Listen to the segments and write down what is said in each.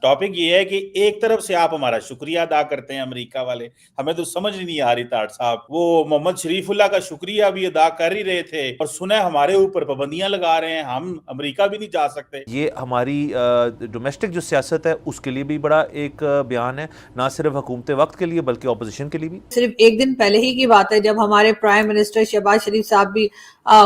Topic ये है कि एक तरफ से आप हमारा शुक्रिया अदा करते हैं अमेरिका वाले, हमें तो समझ नहीं आ रही ताड़ साहब, वो मोहम्मद शरीफुल्लाह का शुक्रिया भी अदा कर ही रहे थे और सुना हमारे ऊपर पाबंदियां लगा रहे हैं, हम अमेरिका भी नहीं जा सकते। ये हमारी डोमेस्टिक जो सियासत है उसके लिए भी बड़ा एक बयान है, ना सिर्फ हुकूमत वक्त के लिए बल्कि ऑपोजिशन के लिए भी। सिर्फ एक दिन पहले ही की बात है जब हमारे प्राइम मिनिस्टर शहबाज शरीफ साहब भी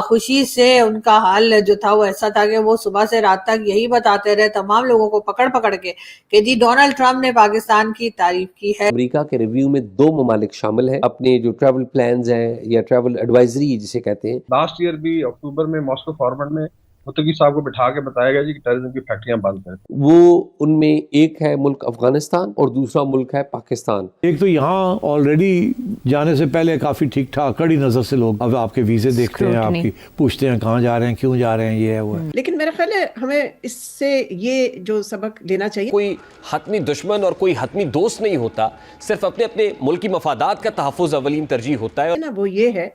खुशी से, उनका हाल जो था वो ऐसा था कि वो सुबह से रात तक यही बताते रहे तमाम लोगों को पकड़ पकड़ के कि जी डोनाल्ड ट्रंप ने पाकिस्तान की तारीफ की है। अमेरिका के रिव्यू में 2 ममालिक शामिल हैं, अपने जो ट्रैवल प्लान्स हैं या ट्रैवल एडवाइजरी जिसे कहते हैं। लास्ट ईयर भी अक्टूबर में मॉस्को फॉरवर्ड में मुत्तकी साहब को बिठा के बताया गया जी कि टेररिज्म की फैक्ट्रियां बंद करें। वो उनमें एक है मुल्क अफगानिस्तान और दूसरा मुल्क है पाकिस्तान। एक तो यहाँ ऑलरेडी जाने से पहले काफी ठीक ठाक कड़ी नजर से लोग अब आपके वीजे देखते हैं, आपकी पूछते हैं कहाँ जा रहे हैं, क्यों जा रहे हैं, ये है वो है। लेकिन मेरा ख्याल है हमें इससे ये जो सबक लेना चाहिए, कोई हतमी दुश्मन और कोई हतमी दोस्त नहीं होता, सिर्फ अपने अपने मुल्की मफादात का तहफ़्फ़ुज़ अवलीन तरजीह होता है ना वो ये है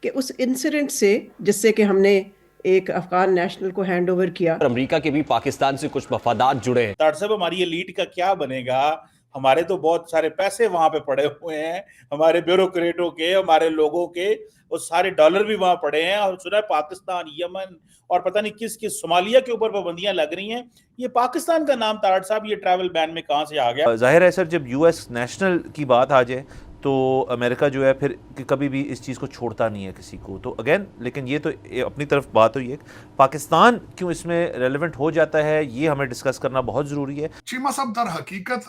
कि उस इंसिडेंट से जिससे कि हमने एक अफगान नेशनल को हैंड ओवर किया, अमेरिका के भी पाकिस्तान से कुछ मफादात जुड़े हैं। ताड़ साहब हमारी एलीट का क्या बनेगा, हमारे तो बहुत सारे पैसे वहां पे पड़े हुए हैं, हमारे ब्यूरोक्रेटों के, हमारे लोगों के, वो सारे डॉलर भी वहां पड़े हैं और सुना है पाकिस्तान, यमन और पता नहीं किस किस सोमालिया के ऊपर पाबंदियां लग रही हैं। ये पाकिस्तान का नाम ताड़ साहब ये ट्रैवल बैन में कहां से आ गया? जाहिर है सर, जब यूएस नेशनल की बात आ जाए तो अमेरिका जो है फिर कभी भी इस चीज़ को छोड़ता नहीं है किसी को, तो अगेन लेकिन ये तो अपनी तरफ बात हुई है, पाकिस्तान क्यों इसमें रेलेवेंट हो जाता है ये हमें डिस्कस करना बहुत ज़रूरी है। चीमा साहब, दर हकीकत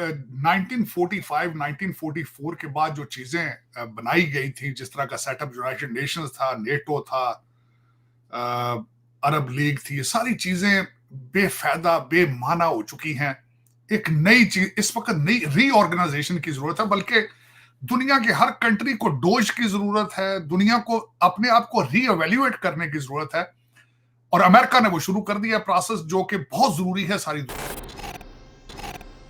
1945-1944 के बाद जो चीज़ें बनाई गई थी, जिस तरह का सेटअप यूनाइटेड नेशंस था, नेटो था, अरब लीग थी, ये सारी चीज़ें बेफायदा बेमाना हो चुकी हैं। एक नई चीज, इस वक्त नई रीऑर्गेनाइजेशन की जरूरत है, बल्कि दुनिया के हर कंट्री को डोज की जरूरत है, दुनिया को अपने आप को रीएवैल्यूएट करने की जरूरत है और अमेरिका ने वो शुरू कर दिया प्रोसेस, जो कि बहुत जरूरी है सारी दुनिया।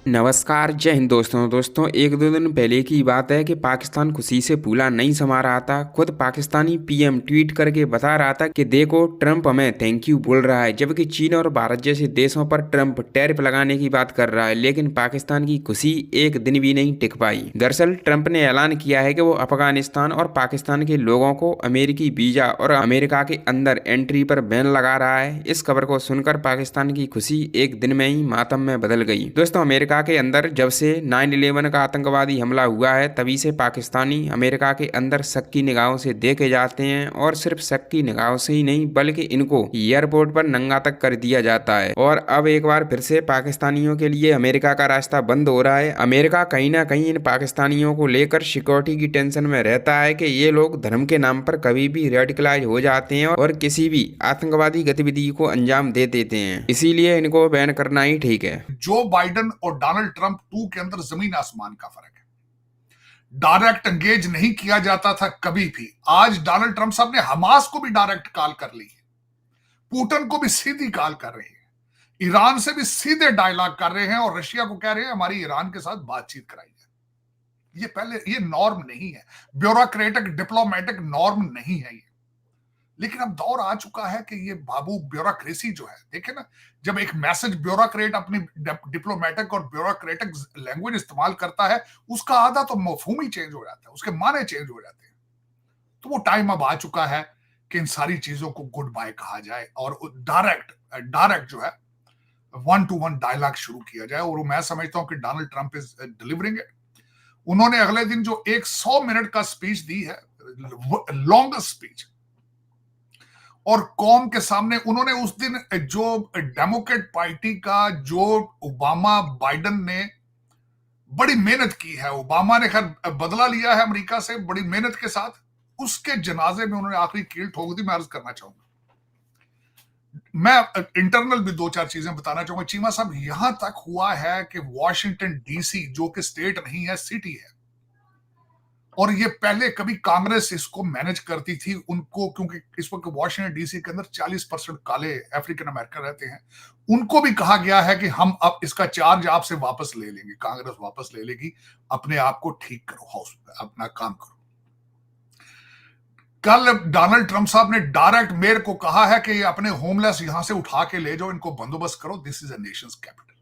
नमस्कार, जय हिंद दोस्तों, एक दो दिन पहले की बात है कि पाकिस्तान खुशी से फूला नहीं समा रहा था। खुद पाकिस्तानी पीएम ट्वीट करके बता रहा था कि देखो ट्रंप हमें थैंक यू बोल रहा है, जबकि चीन और भारत जैसे देशों पर ट्रंप टैरिफ लगाने की बात कर रहा है। लेकिन पाकिस्तान की खुशी एक दिन भी नहीं टिक पाई। दरअसल ट्रंप ने ऐलान किया है कि वो अफगानिस्तान और पाकिस्तान के लोगों को अमेरिकी वीजा और अमेरिका के अंदर एंट्री पर बैन लगा रहा है। इस खबर को सुनकर पाकिस्तान की खुशी एक दिन में ही मातम में बदल गई। दोस्तों, अमेरिका के अंदर जब से 9/11 का आतंकवादी हमला हुआ है, तभी से पाकिस्तानी अमेरिका के अंदर शक की निगाहों से देखे जाते हैं और सिर्फ शक की निगाहों से ही नहीं बल्कि इनको एयरपोर्ट पर नंगा तक कर दिया जाता है। और अब एक बार फिर से पाकिस्तानियों के लिए अमेरिका का रास्ता बंद हो रहा है। अमेरिका कहीं ना कहीं इन पाकिस्तानियों को लेकर सिक्योरिटी की टेंशन में रहता है कि ये लोग धर्म के नाम पर कभी भी रेडिकलाइज हो जाते हैं और किसी भी आतंकवादी गतिविधि को अंजाम दे देते हैं, इसीलिए इनको बैन करना ही ठीक है। जो बाइडन और डोनाल्ड ट्रंप 2 के अंदर जमीन आसमान का फर्क है। डायरेक्ट एंगेज नहीं किया जाता था कभी भी। आज डोनाल्ड ट्रंप साहब ने हमास को भी डायरेक्ट कॉल कर ली है, पुतिन को भी सीधी कॉल कर रहे हैं, ईरान से भी सीधे डायलॉग कर रहे हैं और रशिया को कह रहे हैं हमारी ईरान के साथ बातचीत कराइए। ये पहले ये नॉर्म नहीं है, ब्यूरोक्रेटिक डिप्लोमेटिक नॉर्म नहीं है ये। लेकिन अब दौर आ चुका है कि ये बाबू ब्यूरोक्रेसी जो है, देखे ना, जब एक मैसेज ब्यूरोक्रेट अपनी डिप्लोमेटिक और ब्यूरोक्रेटिक लैंग्वेज इस्तेमाल करता है, उसका आधा तो मफहूम ही चेंज हो जाता है, उसके माने चेंज हो जाते हैं। तो वो टाइम अब आ चुका है कि इन सारी चीजों को गुड बाय कहा जाए और डायरेक्ट जो है 1-to-1 डायलॉग शुरू किया जाए। और मैं समझता हूं कि Donald Trump is delivering it. उन्होंने अगले दिन जो 100 मिनट का स्पीच दी है, लॉन्गेस्ट स्पीच, और कौम के सामने उन्होंने उस दिन जो डेमोक्रेट पार्टी का जो ओबामा बाइडन ने बड़ी मेहनत की है, ओबामा ने खैर बदला लिया है अमेरिका से बड़ी मेहनत के साथ, उसके जनाजे में उन्होंने आखिरी कील ठोक दी। मैं अर्ज करना चाहूंगा, मैं इंटरनल भी 2-4 चीजें बताना चाहूंगा। चीमा साहब, यहां तक हुआ है कि वॉशिंगटन डीसी, जो कि स्टेट नहीं है सिटी है, और ये पहले कभी कांग्रेस इसको मैनेज करती थी उनको, क्योंकि इस वक्त वॉशिंगटन डीसी के अंदर 40% काले अफ्रीकन अमेरिकन रहते हैं, उनको भी कहा गया है कि हम अब इसका चार्ज आपसे वापस ले लेंगे, कांग्रेस वापस ले लेगी, अपने आप को ठीक करो, हाउस अपना काम करो। कल डोनाल्ड ट्रंप साहब ने डायरेक्ट मेयर को कहा है कि अपने होमलेस यहां से उठा के ले जाओ, इनको बंदोबस्त करो, this is a Nations capital.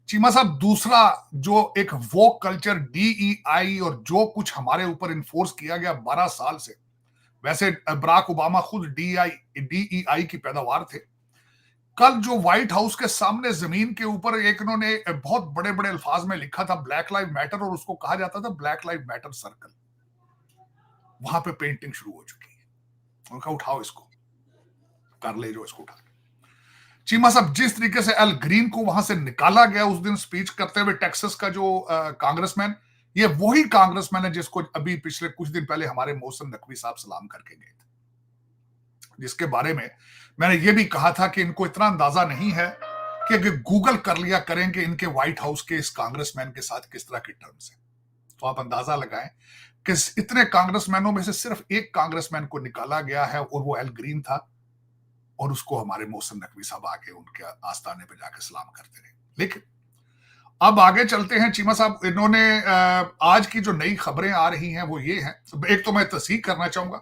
Cheema साहब, दूसरा जो एक वोक कल्चर, DEI और जो कुछ हमारे ऊपर इन्फोर्स किया गया 12 साल से, वैसे बराक ओबामा खुद DEI की पैदावार थे। कल जो व्हाइट हाउस के सामने जमीन के ऊपर एक इन्होंने बहुत बड़े बड़े अल्फाज में लिखा था ब्लैक लाइव मैटर, और उसको कहा जाता था ब्लैक लाइव मैटर सर्कल, वहां पे पेंटिंग शुरू हो चुकी है। उनका उठाओ इसको, कर ले जो इसको उठा। चीमा साहब, जिस तरीके से एल ग्रीन को वहां से निकाला गया उस दिन स्पीच करते हुए, टेक्सास का जो कांग्रेसमैन, ये वही कांग्रेसमैन है जिसको अभी पिछले कुछ दिन पहले हमारे मोहसिन नकवी साहब सलाम करके गए थे, जिसके बारे में मैंने ये भी कहा था कि इनको इतना अंदाजा नहीं है कि अगर गूगल कर लिया करेंगे इनके व्हाइट हाउस के इस कांग्रेसमैन के साथ किस तरह के टर्म्स हैं, तो आप अंदाजा लगाएं कि इतने कांग्रेसमैनों में से सिर्फ एक कांग्रेसमैन को निकाला गया है और वो एल ग्रीन था, और उसको हमारे मोहसिन नकवी साहब आके उनके आस्थाने पे जाके सलाम करते रहे। लेकिन अब आगे चलते हैं चीमा साहब, इन्होंने आज की जो नई खबरें आ रही हैं वो ये हैं, एक तो मैं तस्दीक करना चाहूंगा,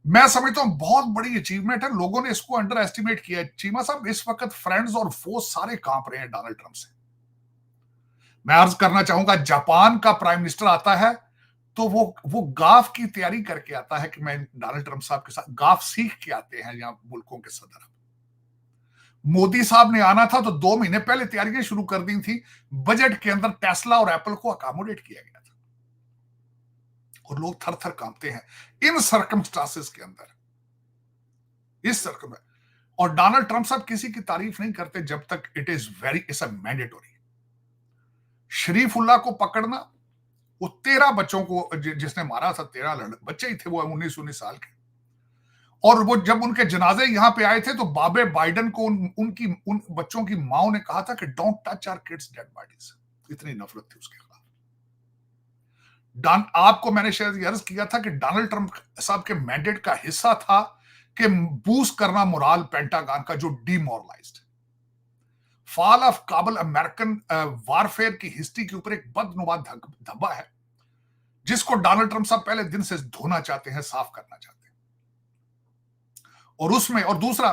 मैं समझता हूं बहुत बड़ी अचीवमेंट है, लोगों ने इसको अंडर एस्टिमेट किया है। चीमा साहब, इस वक्त फ्रेंड्स और फोर्स सारे कांप रहे हैं डोनाल्ड ट्रंप से। मैं अर्ज करना चाहूंगा, जापान का प्राइम मिनिस्टर आता है तो वो गाफ की तैयारी करके आता है कि मैं डोनाल्ड ट्रंप साहब के साथ गाफ सीख के आते हैं यहाँ मुल्कों के सदर। मोदी साहब ने आना था तो 2 महीने पहले तैयारियां शुरू कर दी थी, बजट के अंदर टेस्ला और एप्पल को अकोमोडेट किया गया था, और लोग थर थर कांपते हैं इन सर्कमस्टांसेस के अंदर, इस सर्कम। और डोनाल्ड ट्रंप साहब किसी की तारीफ नहीं करते जब तक इट्स अ मैंडेटरी। शरीफुल्लाह को पकड़ना, वो 13 बच्चों को जिसने मारा था, 13 बच्चे ही थे वो, 19 साल के, और वो जब उनके जनाजे यहां पे आए थे तो बाबे बाइडेन को उन बच्चों की माओ ने कहा था कि don't touch our kids dead bodies. इतनी नफरत थी उसके खिलाफ। आपको मैंने शायद अर्ज किया था कि डोनाल्ड ट्रंप साहब के मैंडेट का हिस्सा था कि बूस्ट करना मोराल पेंटागन का, जो demoralized. Fall of Kabul American warfare की हिस्ट्री के ऊपर एक बदनुमा धब्बा है, जिसको डोनाल्ड ट्रंप साहब पहले दिन से धोना चाहते हैं, साफ करना चाहते हैं। और उसमें, और दूसरा,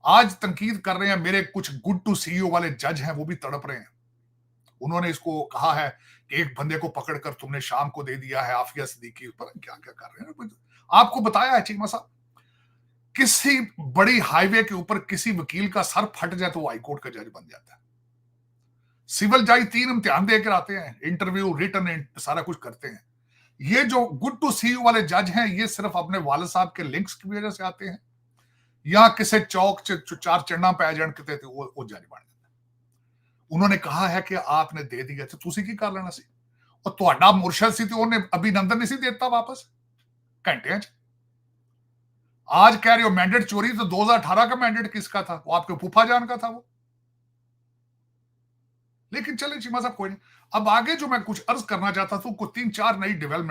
आज तनकीद कर रहे हैं मेरे कुछ गुड टू सीईओ वाले जज हैं, वो भी तड़प रहे हैं। उन्होंने इसको कहा है कि एक बंदे को पकड़कर तुमने शाम को दे दिया है, आफिया सिद्दीकी, पर क्या क्या कर रहे हैं। आपको बताया है चीमा साहब, किसी बड़ी हाईवे के ऊपर किसी वकील का सर फट जाए तो वो हाईकोर्ट का जज बन जाता है। सिविल जज 3 इम्तिहान देकर आते हैं, इंटरव्यू, रिटर्न, सारा कुछ करते हैं। ये जो गुड टू सीईओ वाले जज हैं, ये सिर्फ अपने वालिद साहब के लिंक्स की वजह से आते हैं, या किसी चौक चार चढ़ना पै जान किते वो जज बन जाता। उन्होंने कहा है कि आपने दे दिया तो तुसी की कर लेना सी, और तुहाडा मुर्शद सी तो उन्हें अभिनंदन नहीं सी देता वापस घंटे। आज कह रहे हो मैंडेट चोरी, तो 2018 का मैंडेट किसका था? वो आपके फूफा जान का था वो। लेकिन चले चीमा साहब, कोई नहीं। अब आगे जो मैं कुछ अर्ज करना चाहता था, 3-4 नई डेवलपमेंट